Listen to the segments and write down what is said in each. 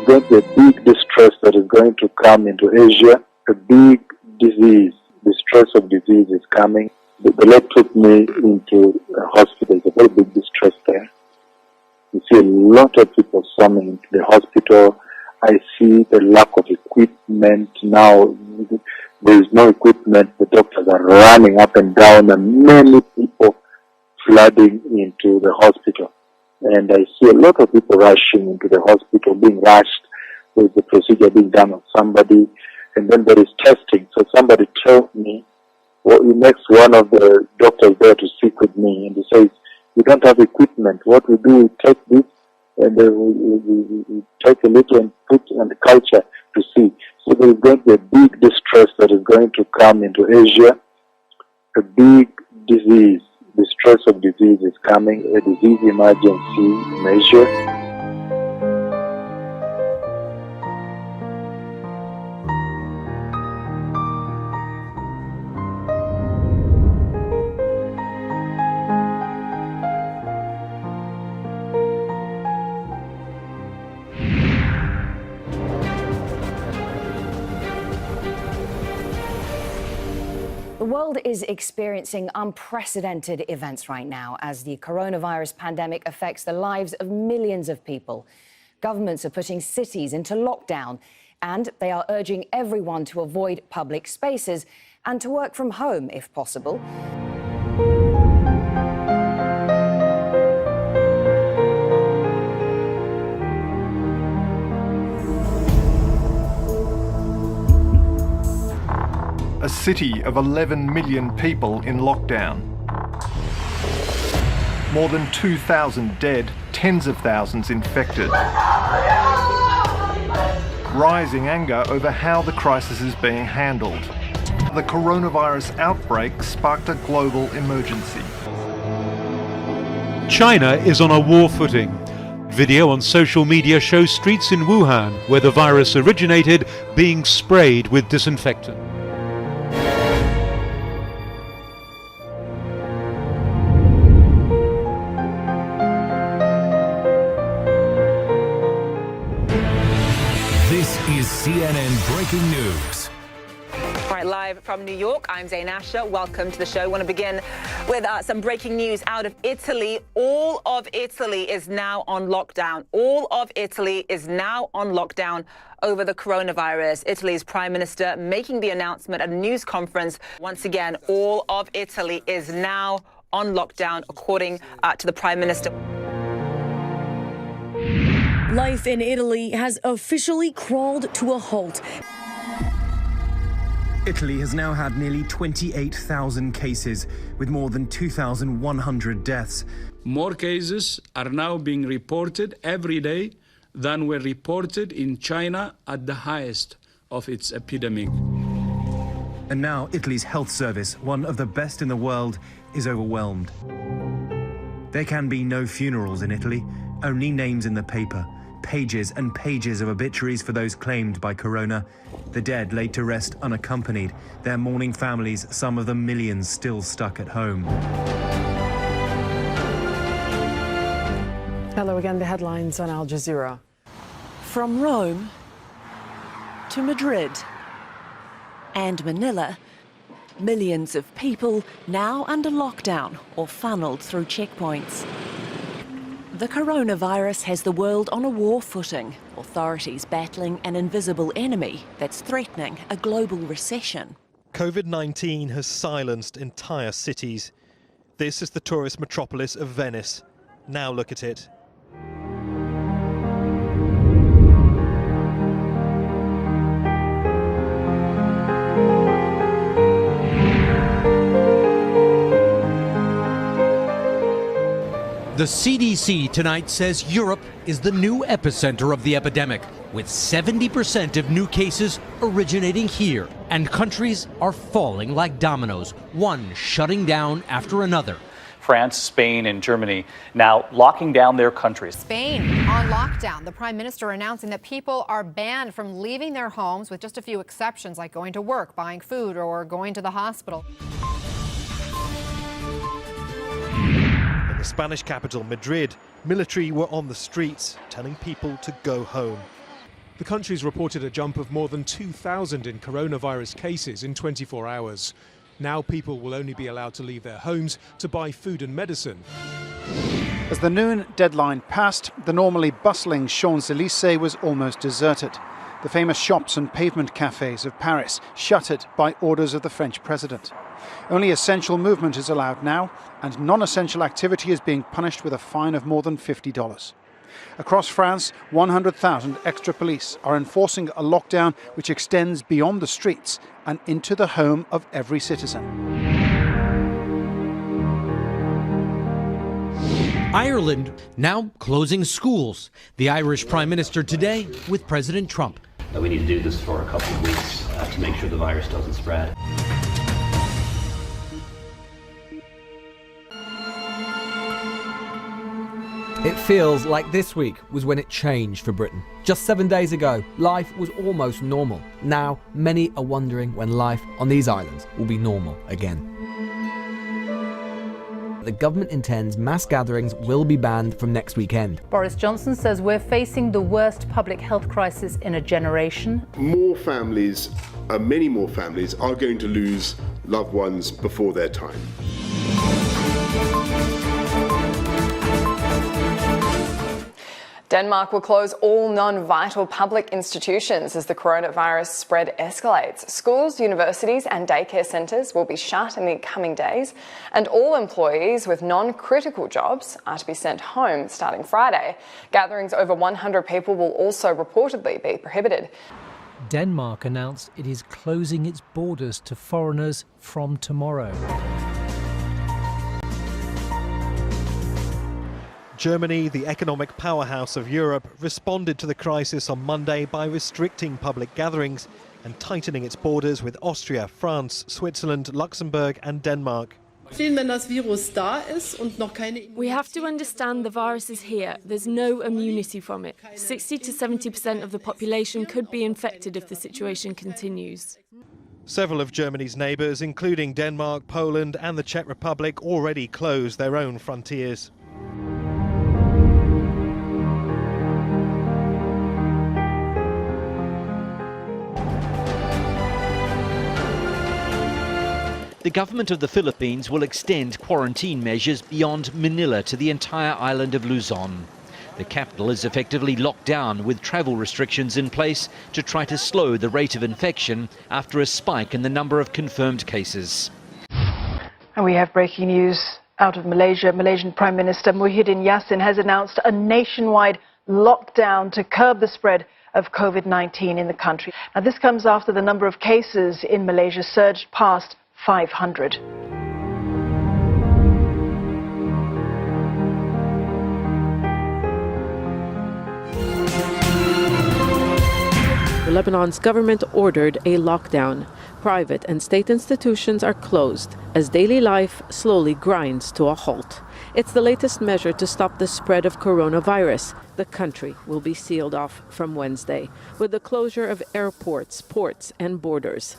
is going to be a big distress that is going to come into Asia. A big disease, distress of disease is coming. The Lord took me into a hospital. It's a very big distress there. You see a lot of people swarming into the hospital. I see the lack of equipment now. There is no equipment. The doctors are running up and down, and many people flooding into the hospital. And I see a lot of people rushing into the hospital, being rushed with the procedure being done on somebody. And then there is testing. So somebody told me, well, he makes one of the doctors there to speak with me, and he says, we don't have equipment. What we do, we take this and we take a little and put on the culture to see. So there is going to be a big distress that is going to come into Asia. A big disease, distress of disease is coming, a disease emergency measure. The world is experiencing unprecedented events right now as the coronavirus pandemic affects the lives of millions of people. Governments are putting cities into lockdown, and they are urging everyone to avoid public spaces and to work from home if possible. A city of 11 million people in lockdown. More than 2,000 dead, tens of thousands infected. Rising anger over how the crisis is being handled. The coronavirus outbreak sparked a global emergency. China is on a war footing. Video on social media shows streets in Wuhan, where the virus originated, being sprayed with disinfectant. This is CNN Breaking News. All right, live from New York, I'm Zain Asher. Welcome to the show. I want to begin with some breaking news out of Italy. All of Italy is now on lockdown. All of Italy is now on lockdown over the coronavirus. Italy's Prime Minister making the announcement at a news conference. Once again, all of Italy is now on lockdown, according to the Prime Minister. Life in Italy has officially crawled to a halt. Italy has now had nearly 28,000 cases, with more than 2,100 deaths. More cases are now being reported every day than were reported in China at the highest of its epidemic. And now Italy's health service, one of the best in the world, is overwhelmed. There can be no funerals in Italy, only names in the paper. Pages and pages of obituaries for those claimed by corona. The dead laid to rest unaccompanied, their mourning families, some of the millions still stuck at home. Hello again, the headlines on Al Jazeera. From Rome to Madrid and Manila, millions of people now under lockdown or funneled through checkpoints. The coronavirus has the world on a war footing, authorities battling an invisible enemy that's threatening a global recession. COVID-19 has silenced entire cities. This is the tourist metropolis of Venice. Now look at it. The CDC tonight says Europe is the new epicenter of the epidemic, with 70% of new cases originating here. And countries are falling like dominoes, one shutting down after another. France, Spain, and Germany now locking down their countries. Spain on lockdown. The Prime Minister announcing that people are banned from leaving their homes with just a few exceptions, like going to work, buying food, or going to the hospital. In the Spanish capital, Madrid, military were on the streets telling people to go home. The country's reported a jump of more than 2,000 in coronavirus cases in 24 hours. Now people will only be allowed to leave their homes to buy food and medicine. As the noon deadline passed, the normally bustling Champs-Élysées was almost deserted. The famous shops and pavement cafes of Paris shuttered by orders of the French president. Only essential movement is allowed now, and non-essential activity is being punished with a fine of more than $50. Across France, 100,000 extra police are enforcing a lockdown which extends beyond the streets and into the home of every citizen. Ireland now closing schools. The Irish Prime Minister today with President Trump. We need to do this for a couple of weeks to make sure the virus doesn't spread. It feels like this week was when it changed for Britain. Just 7 days ago, life was almost normal. Now, many are wondering when life on these islands will be normal again. The government intends mass gatherings will be banned from next weekend. Boris Johnson says we're facing the worst public health crisis in a generation. More families, many more families, are going to lose loved ones before their time. Denmark will close all non-vital public institutions as the coronavirus spread escalates. Schools, universities and daycare centres will be shut in the coming days, and all employees with non-critical jobs are to be sent home starting Friday. Gatherings over 100 people will also reportedly be prohibited. Denmark announced it is closing its borders to foreigners from tomorrow. Germany, the economic powerhouse of Europe, responded to the crisis on Monday by restricting public gatherings and tightening its borders with Austria, France, Switzerland, Luxembourg and Denmark. We have to understand the virus is here. There's no immunity from it. 60 to 70% of the population could be infected if the situation continues. Several of Germany's neighbours, including Denmark, Poland and the Czech Republic, already closed their own frontiers. The government of the Philippines will extend quarantine measures beyond Manila to the entire island of Luzon. The capital is effectively locked down with travel restrictions in place to try to slow the rate of infection after a spike in the number of confirmed cases. And we have breaking news out of Malaysia. Malaysian Prime Minister Muhyiddin Yassin has announced a nationwide lockdown to curb the spread of COVID-19 in the country. Now, this comes after the number of cases in Malaysia surged past 500. Lebanon's government ordered a lockdown. Private and state institutions are closed as daily life slowly grinds to a halt. It's the latest measure to stop the spread of coronavirus. The country will be sealed off from Wednesday with the closure of airports, ports and borders.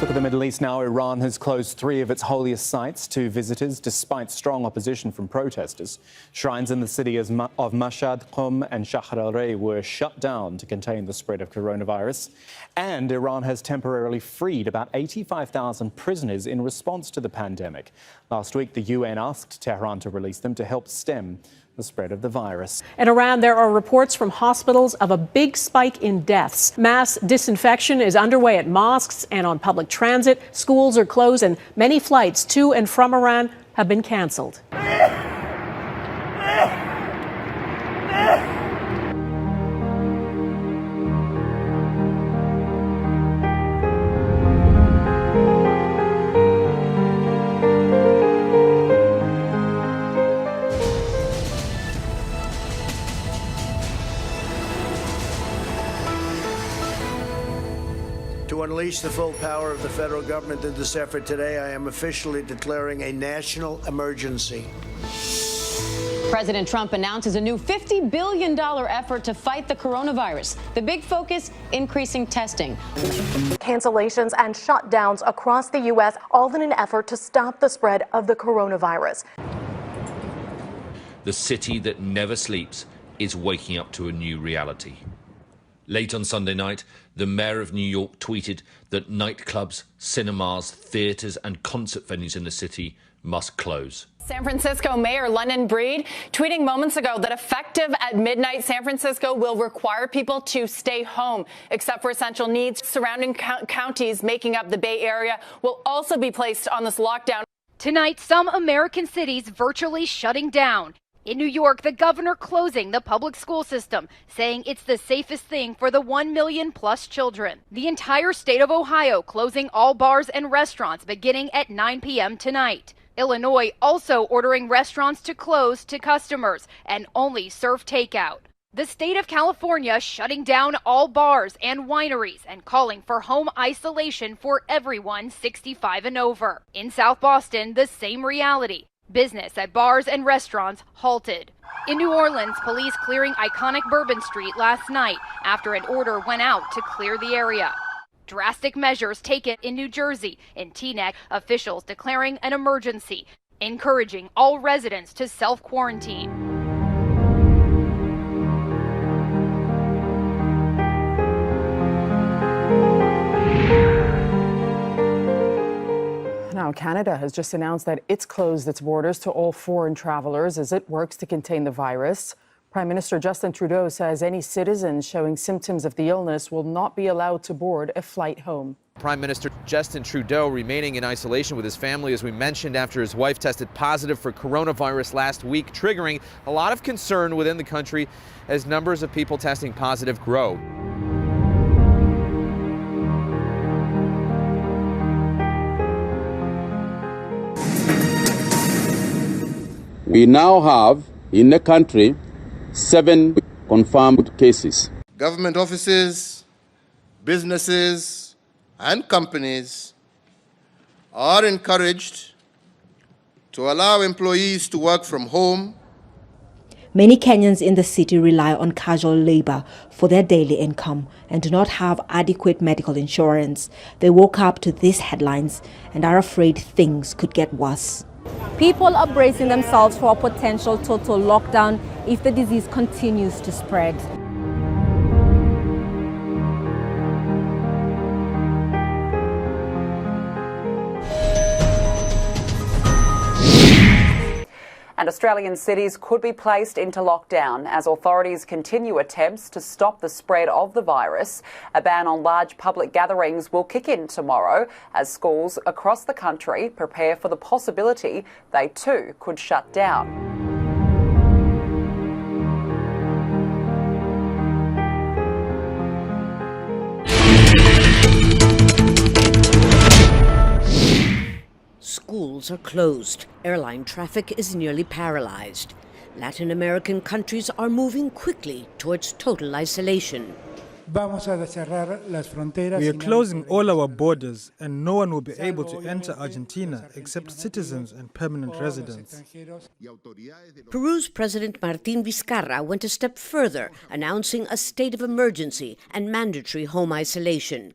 Look at the Middle East now. Iran has closed 3 of its holiest sites to visitors despite strong opposition from protesters. Shrines in the city of Mashhad, Qom and Shahr al-Rey were shut down to contain the spread of coronavirus. And Iran has temporarily freed about 85,000 prisoners in response to the pandemic. Last week, the UN asked Tehran to release them to help stem the spread of the virus. In Iran, there are reports from hospitals of a big spike in deaths. Mass disinfection is underway at mosques and on public transit. Schools are closed and many flights to and from Iran have been canceled. To unleash the full power of the federal government in this effort today, I am officially declaring a national emergency. President Trump announces a new $50 billion effort to fight the coronavirus. The big focus, increasing testing. Cancellations and shutdowns across the U.S., all in an effort to stop the spread of the coronavirus. The city that never sleeps is waking up to a new reality. Late on Sunday night, the mayor of New York tweeted that nightclubs, cinemas, theatres and concert venues in the city must close. San Francisco Mayor London Breed tweeting moments ago that effective at midnight, San Francisco will require people to stay home except for essential needs. Surrounding counties making up the Bay Area will also be placed on this lockdown. Tonight, some American cities virtually shutting down. In New York, the governor closing the public school system, saying it's the safest thing for the 1 million plus children. The entire state of Ohio closing all bars and restaurants beginning at 9 p.m. tonight. Illinois also ordering restaurants to close to customers and only serve takeout. The state of California shutting down all bars and wineries and calling for home isolation for everyone 65 and over. In South Boston, the same reality. Business at bars and restaurants halted. In New Orleans, police clearing iconic Bourbon Street last night after an order went out to clear the area. Drastic measures taken in New Jersey. In Teaneck, officials declaring an emergency, encouraging all residents to self-quarantine. Now, Canada has just announced that it's closed its borders to all foreign travelers as it works to contain the virus. Prime Minister Justin Trudeau says any citizens showing symptoms of the illness will not be allowed to board a flight home. Prime Minister Justin Trudeau remaining in isolation with his family, as we mentioned, after his wife tested positive for coronavirus last week, triggering a lot of concern within the country as numbers of people testing positive grow. We now have in the country 7 confirmed cases. Government offices, businesses, and companies are encouraged to allow employees to work from home. Many Kenyans in the city rely on casual labor for their daily income and do not have adequate medical insurance. They woke up to these headlines and are afraid things could get worse. People are bracing themselves for a potential total lockdown if the disease continues to spread. And Australian cities could be placed into lockdown as authorities continue attempts to stop the spread of the virus. A ban on large public gatherings will kick in tomorrow as schools across the country prepare for the possibility they too could shut down. Schools are closed. Airline traffic is nearly paralyzed. Latin American countries are moving quickly towards total isolation. We are closing all our borders and no one will be able to enter Argentina except citizens and permanent residents. Peru's President Martín Vizcarra went a step further, announcing a state of emergency and mandatory home isolation.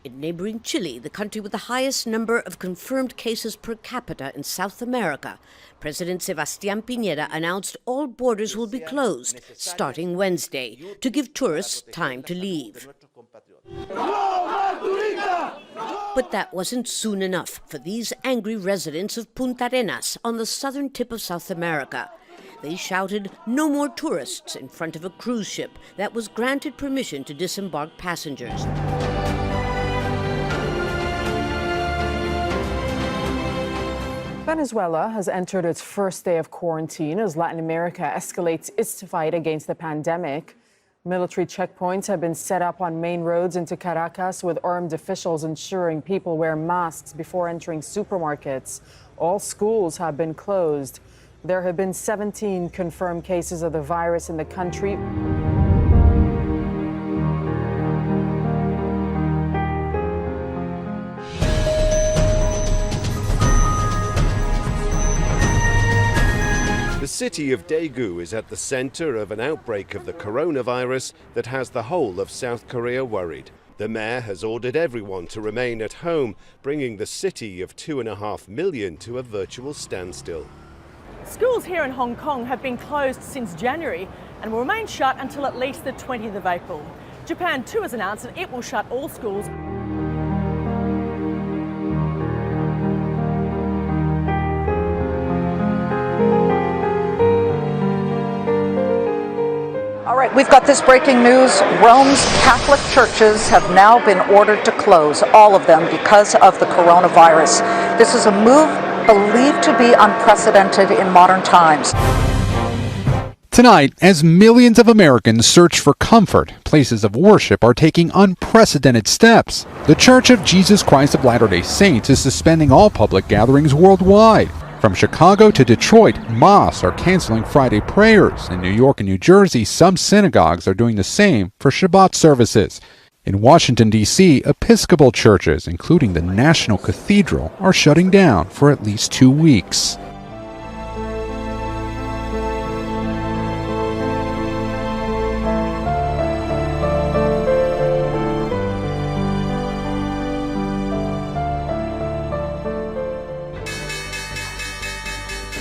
In neighboring Chile, the country with the highest number of confirmed cases per capita in South America, President Sebastián Piñera announced all borders will be closed starting Wednesday to give tourists time to leave. But that wasn't soon enough for these angry residents of Punta Arenas on the southern tip of South America. They shouted, "No more tourists," in front of a cruise ship that was granted permission to disembark passengers. Venezuela has entered its first day of quarantine as Latin America escalates its fight against the pandemic. Military checkpoints have been set up on main roads into Caracas with armed officials ensuring people wear masks before entering supermarkets. All schools have been closed. There have been 17 confirmed cases of the virus in the country. The city of Daegu is at the center of an outbreak of the coronavirus that has the whole of South Korea worried. The mayor has ordered everyone to remain at home, bringing the city of 2.5 million to a virtual standstill. Schools here in Hong Kong have been closed since January and will remain shut until at least the 20th of April. Japan too has announced that it will shut all schools. All right, we've got this breaking news. Rome's Catholic churches have now been ordered to close, all of them, because of the coronavirus. This is a move believed to be unprecedented in modern times. Tonight, as millions of Americans search for comfort, places of worship are taking unprecedented steps. The Church of Jesus Christ of Latter-day Saints is suspending all public gatherings worldwide. From Chicago to Detroit, mosques are canceling Friday prayers. In New York and New Jersey, some synagogues are doing the same for Shabbat services. In Washington, D.C., Episcopal churches, including the National Cathedral, are shutting down for at least 2 weeks.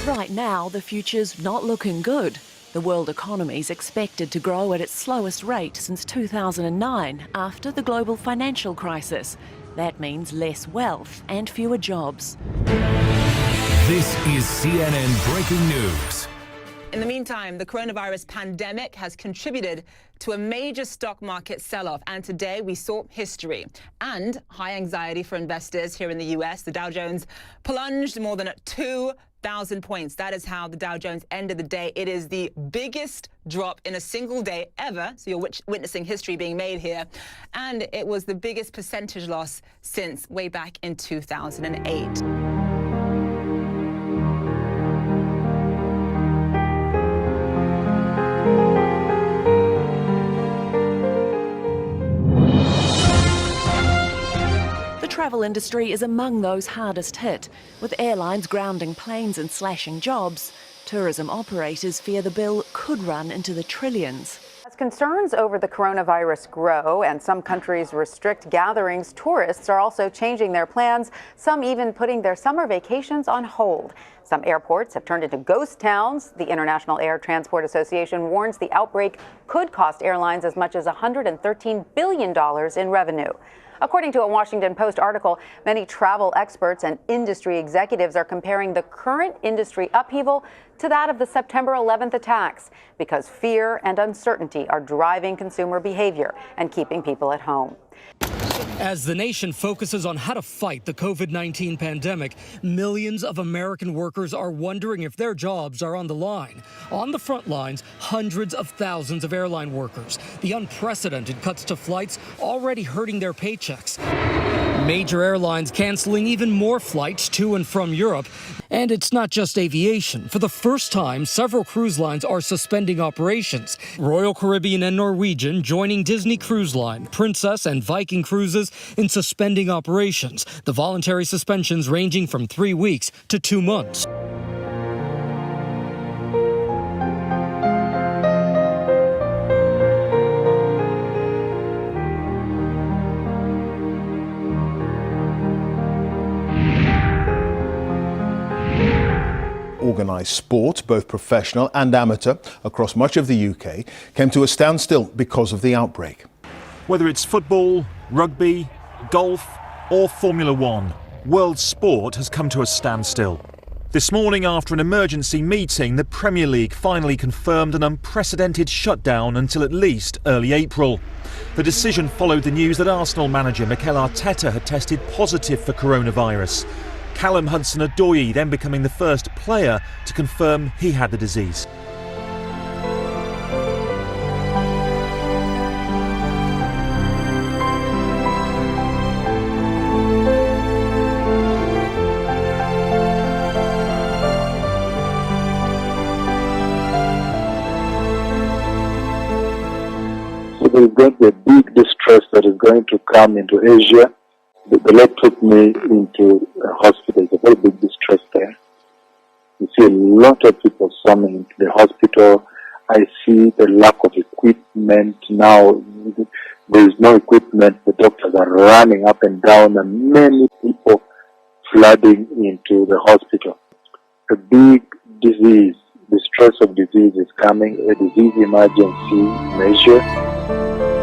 Right now, the future's not looking good. The world economy is expected to grow at its slowest rate since 2009, after the global financial crisis. That means less wealth and fewer jobs. This is CNN Breaking News. In the meantime, the coronavirus pandemic has contributed to a major stock market sell-off, and today we saw history and high anxiety for investors here in the US. The Dow Jones plunged more than 2,000 points. That is how the Dow Jones ended the day. It is the biggest drop in a single day ever, so you're witnessing history being made here, and it was the biggest percentage loss since way back in 2008. The travel industry is among those hardest hit, with airlines grounding planes and slashing jobs. Tourism operators fear the bill could run into the trillions. As concerns over the coronavirus grow and some countries restrict gatherings, tourists are also changing their plans, some even putting their summer vacations on hold. Some airports have turned into ghost towns. The International Air Transport Association warns the outbreak could cost airlines as much as $113 billion in revenue. According to a Washington Post article, many travel experts and industry executives are comparing the current industry upheaval to that of the September 11th attacks, because fear and uncertainty are driving consumer behavior and keeping people at home. As the nation focuses on how to fight the COVID-19 pandemic, millions of American workers are wondering if their jobs are on the line. On the front lines, hundreds of thousands of airline workers. The unprecedented cuts to flights already hurting their paychecks. Major airlines canceling even more flights to and from Europe. And it's not just aviation. For the first time, several cruise lines are suspending operations. Royal Caribbean and Norwegian joining Disney Cruise Line, Princess and Viking Cruises in suspending operations. The voluntary suspensions ranging from 3 weeks to 2 months. Organised sport, both professional and amateur, across much of the UK, came to a standstill because of the outbreak. Whether it's football, rugby, golf or Formula One, world sport has come to a standstill. This morning, after an emergency meeting, the Premier League finally confirmed an unprecedented shutdown until at least early April. The decision followed the news that Arsenal manager Mikel Arteta had tested positive for coronavirus. Callum Hudson-Odoi then becoming the first player to confirm he had the disease. So there's going to be a big distress that is going to come into Asia. The Lord took me into a hospital. It's a very big distress there. You see a lot of people swarming into the hospital. I see the lack of equipment now. There is no equipment. The doctors are running up and down, and many people flooding into the hospital. A big disease, the stress of disease is coming, a disease emergency measure.